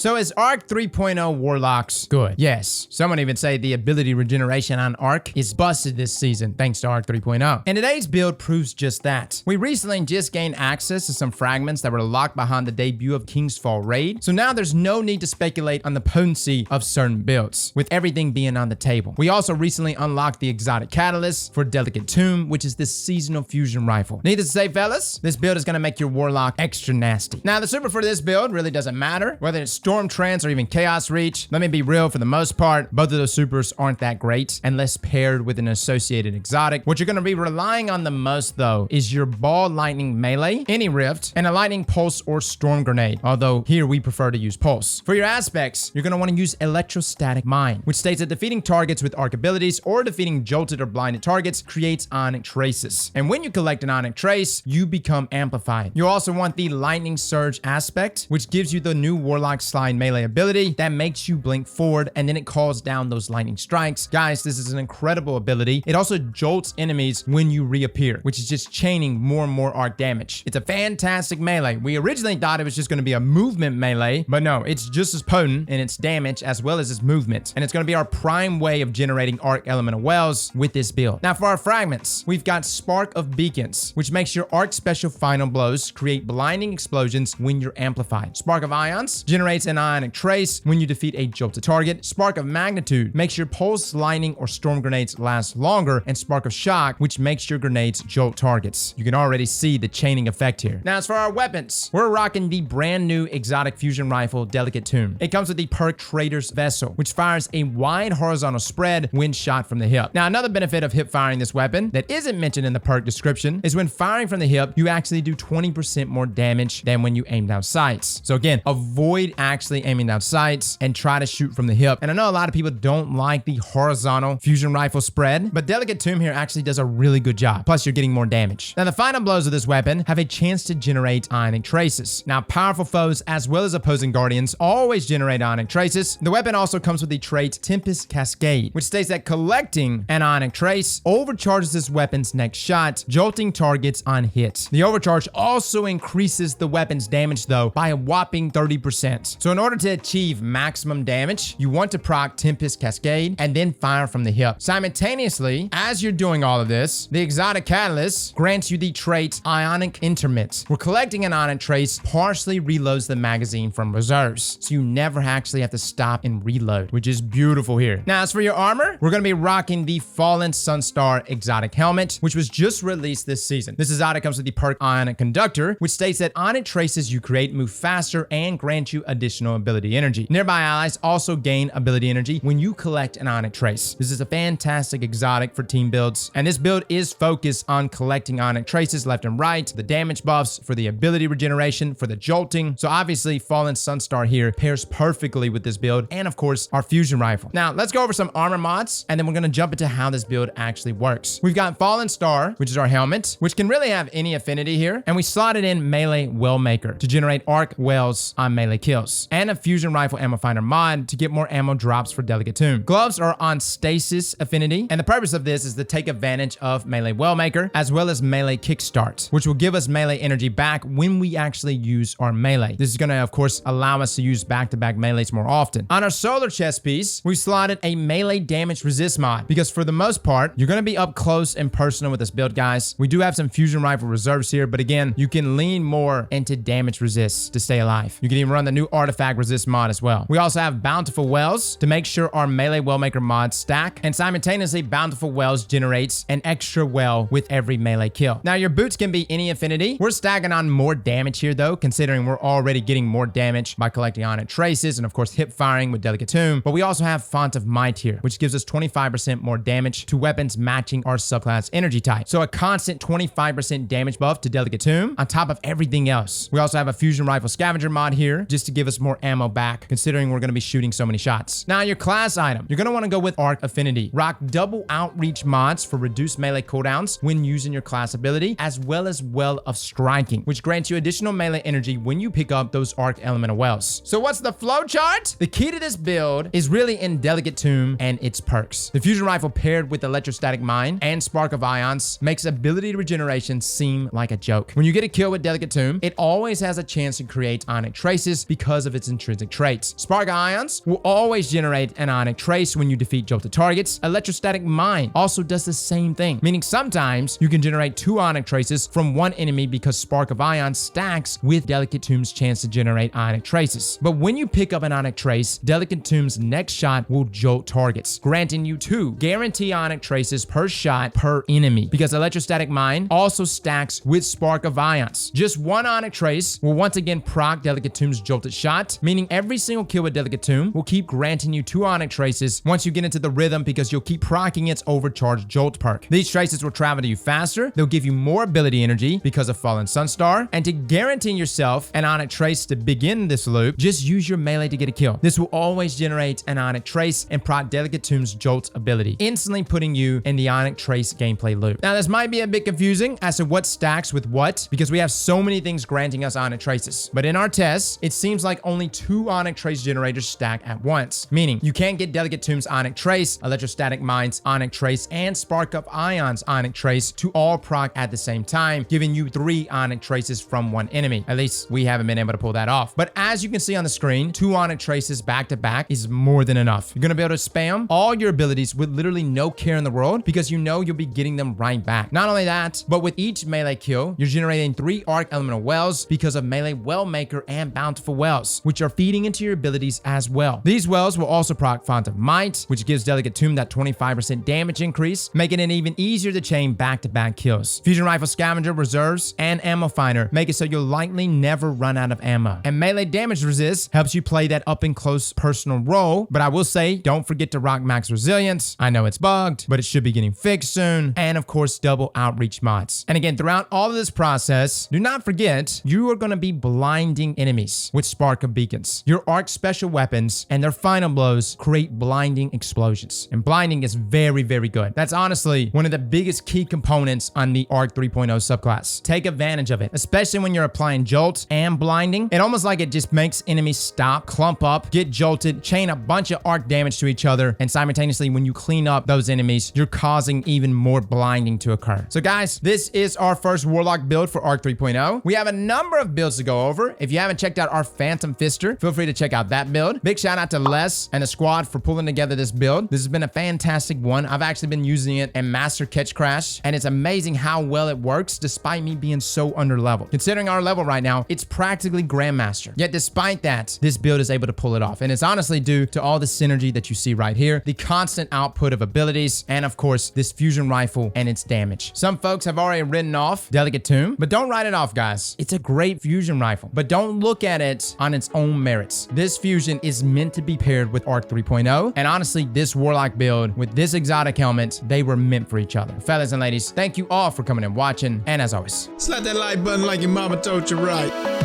So is Arc 3.0 Warlocks good? Yes. Some would even say the ability regeneration on Arc is busted this season thanks to Arc 3.0. And today's build proves just that. We recently just gained access to some fragments that were locked behind the debut of King's Fall Raid, so now there's no need to speculate on the potency of certain builds, with everything being on the table. We also recently unlocked the exotic catalyst for Delicate Tomb, which is this seasonal fusion rifle. Needless to say, fellas, this build is going to make your Warlock extra nasty. Now, the super for this build really doesn't matter, whether it's Storm Trance or even Chaos Reach. Let me be real, for the most part, both of those supers aren't that great unless paired with an associated exotic. What you're going to be relying on the most, though, is your Ball Lightning melee, any Rift, and a Lightning Pulse or Storm Grenade, although here we prefer to use Pulse. For your aspects, you're going to want to use Electrostatic Mine, which states that defeating targets with Arc abilities or defeating jolted or blinded targets creates Ionic Traces. And when you collect an Ionic Trace, you become amplified. You also want the Lightning Surge aspect, which gives you the new Warlock Slide melee ability that makes you blink forward and then it calls down those lightning strikes. Guys, this is an incredible ability. It also jolts enemies when you reappear, which is just chaining more and more arc damage. It's a fantastic melee. We originally thought it was just going to be a movement melee, but no, it's just as potent in its damage as well as its movement. And it's going to be our prime way of generating arc elemental wells with this build. Now for our fragments, we've got Spark of Beacons, which makes your arc special final blows create blinding explosions when you're amplified. Spark of Ions generates an Ionic Trace when you defeat a jolted target. Spark of Magnitude makes your pulse, lightning, or storm grenades last longer. And Spark of Shock, which makes your grenades jolt targets. You can already see the chaining effect here. Now as for our weapons, we're rocking the brand new exotic fusion rifle Delicate Tomb. It comes with the perk Trader's Vessel, which fires a wide horizontal spread when shot from the hip. Now another benefit of hip firing this weapon that isn't mentioned in the perk description is when firing from the hip, you actually do 20% more damage than when you aim down sights. So again, avoid actually aiming down sights and try to shoot from the hip. And I know a lot of people don't like the horizontal fusion rifle spread, but Delicate Tomb here actually does a really good job. Plus you're getting more damage. Now the final blows of this weapon have a chance to generate Ionic Traces. Now powerful foes as well as opposing guardians always generate Ionic Traces. The weapon also comes with the trait Tempest Cascade, which states that collecting an Ionic Trace overcharges this weapon's next shot, jolting targets on hit. The overcharge also increases the weapon's damage though by a whopping 30%. So in order to achieve maximum damage, you want to proc Tempest Cascade and then fire from the hip. Simultaneously, as you're doing all of this, the exotic catalyst grants you the trait Ionic Intermit, where collecting an Ionic Trace partially reloads the magazine from reserves, so you never actually have to stop and reload, which is beautiful here. Now as for your armor, we're going to be rocking the Fallen Sunstar exotic helmet, which was just released this season. This exotic comes with the perk Ionic Conductor, which states that Ionic Traces you create move faster and grant you additional ability energy. Nearby allies also gain ability energy when you collect an Ionic Trace. This is a fantastic exotic for team builds, and this build is focused on collecting Ionic Traces left and right, the damage buffs for the ability regeneration, for the jolting. So obviously Fallen Sunstar here pairs perfectly with this build, and of course our fusion rifle. Now let's go over some armor mods, and then we're going to jump into how this build actually works. We've got Fallen Star, which is our helmet, which can really have any affinity here, and we slotted in Melee Well Maker to generate arc wells on melee kills, and a fusion rifle ammo finder mod to get more ammo drops for Delicate Tomb. Gloves are on Stasis affinity, and the purpose of this is to take advantage of Melee Well Maker as well as Melee Kickstart, which will give us melee energy back when we actually use our melee. This is going to of course allow us to use back-to-back melees more often. On our solar chest piece, we slotted a melee damage resist mod, because for the most part you're going to be up close and personal with this build, guys. We do have some fusion rifle reserves here, but again, you can lean more into damage resist to stay alive. You can even run the new artifact resist mod as well. We also have bountiful wells to make sure our melee wellmaker mods stack, and simultaneously bountiful wells generates an extra well with every melee kill. Now your boots can be any affinity. We're stacking on more damage here though, considering we're already getting more damage by collecting Ionic Traces and of course hip firing with Delicate Tomb. But we also have Font of Might here, which gives us 25% more damage to weapons matching our subclass energy type. So a constant 25% damage buff to Delicate Tomb on top of everything else. We also have a fusion rifle scavenger mod here just to give us more ammo back, considering we're going to be shooting so many shots. Now your class item, you're going to want to go with Arc Affinity. Rock double outreach mods for reduced melee cooldowns when using your class ability, as well as Well of Striking, which grants you additional melee energy when you pick up those arc elemental wells. So what's the flow chart? The key to this build is really in Delicate Tomb and its perks. The fusion rifle paired with Electrostatic Mine and Spark of Ions makes ability regeneration seem like a joke. When you get a kill with Delicate Tomb, it always has a chance to create Ionic Traces because of of its intrinsic traits. Spark Ions will always generate an Ionic Trace when you defeat jolted targets. Electrostatic Mine also does the same thing, meaning sometimes you can generate 2 Ionic Traces from one enemy because Spark of Ion stacks with Delicate Tomb's chance to generate Ionic Traces. But when you pick up an Ionic Trace, Delicate Tomb's next shot will jolt targets, granting you 2 guaranteed Ionic Traces per shot per enemy, because Electrostatic Mine also stacks with Spark of Ions. Just 1 Ionic Trace will once again proc Delicate Tomb's jolted shot, meaning every single kill with Delicate Tomb will keep granting you 2 Ionic Traces once you get into the rhythm, because you'll keep proccing its overcharged jolt perk. These traces will travel to you faster, they'll give you more ability energy because of Fallen Sunstar, and to guarantee yourself an Ionic Trace to begin this loop, just use your melee to get a kill. This will always generate an Ionic Trace and proc Delicate Tomb's jolt ability, instantly putting you in the Ionic Trace gameplay loop. Now this might be a bit confusing as to what stacks with what, because we have so many things granting us Ionic Traces, but in our tests, it seems like only 2 Ionic Trace generators stack at once, meaning you can't get Delicate Tomb's Ionic Trace, Electrostatic Mine's Ionic Trace, and Spark of Ion's Ionic Trace to all proc at the same time, giving you 3 Ionic Traces from one enemy. At least we haven't been able to pull that off. But as you can see on the screen, 2 Ionic Traces back to back is more than enough. You're gonna be able to spam all your abilities with literally no care in the world, because you know you'll be getting them right back. Not only that, but with each melee kill, you're generating 3 Arc Elemental Wells because of Melee Well Maker and Bountiful Wells, which are feeding into your abilities as well. These wells will also proc Font of Might, which gives Delicate Tomb that 25% damage increase, making it even easier to chain back-to-back kills. Fusion Rifle Scavenger Reserves and Ammo Finder make it so you'll likely never run out of ammo. And Melee Damage Resist helps you play that up-and-close personal role, but I will say, don't forget to rock Max Resilience. I know it's bugged, but it should be getting fixed soon. And of course, double Outreach mods. And again, throughout all of this process, do not forget, you are going to be blinding enemies with Spark of Beacons. Your Arc special weapons and their final blows create blinding explosions. And blinding is very, very good. That's honestly one of the biggest key components on the Arc 3.0 subclass. Take advantage of it, especially when you're applying Jolt and blinding. It almost like it just makes enemies stop, clump up, get jolted, chain a bunch of arc damage to each other, and simultaneously when you clean up those enemies, you're causing even more blinding to occur. So guys, this is our first Warlock build for Arc 3.0. We have a number of builds to go over. If you haven't checked out our Phantom Fister, feel free to check out that build. Big shout out to Les and the squad for pulling together this build. This has been a fantastic one. I've actually been using it in Master Catch Crash, and it's amazing how well it works despite me being so underleveled. Considering our level right now, it's practically Grandmaster. Yet despite that, this build is able to pull it off, and it's honestly due to all the synergy that you see right here, the constant output of abilities, and of course, this fusion rifle and its damage. Some folks have already written off Delicate Tomb, but don't write it off, guys. It's a great fusion rifle, but don't look at it on its own merits. This fusion is meant to be paired with Arc 3.0, and honestly, this Warlock build with this exotic helmet, they were meant for each other. Fellas and ladies, thank you all for coming and watching, and as always, slap that like button like your mama told you right.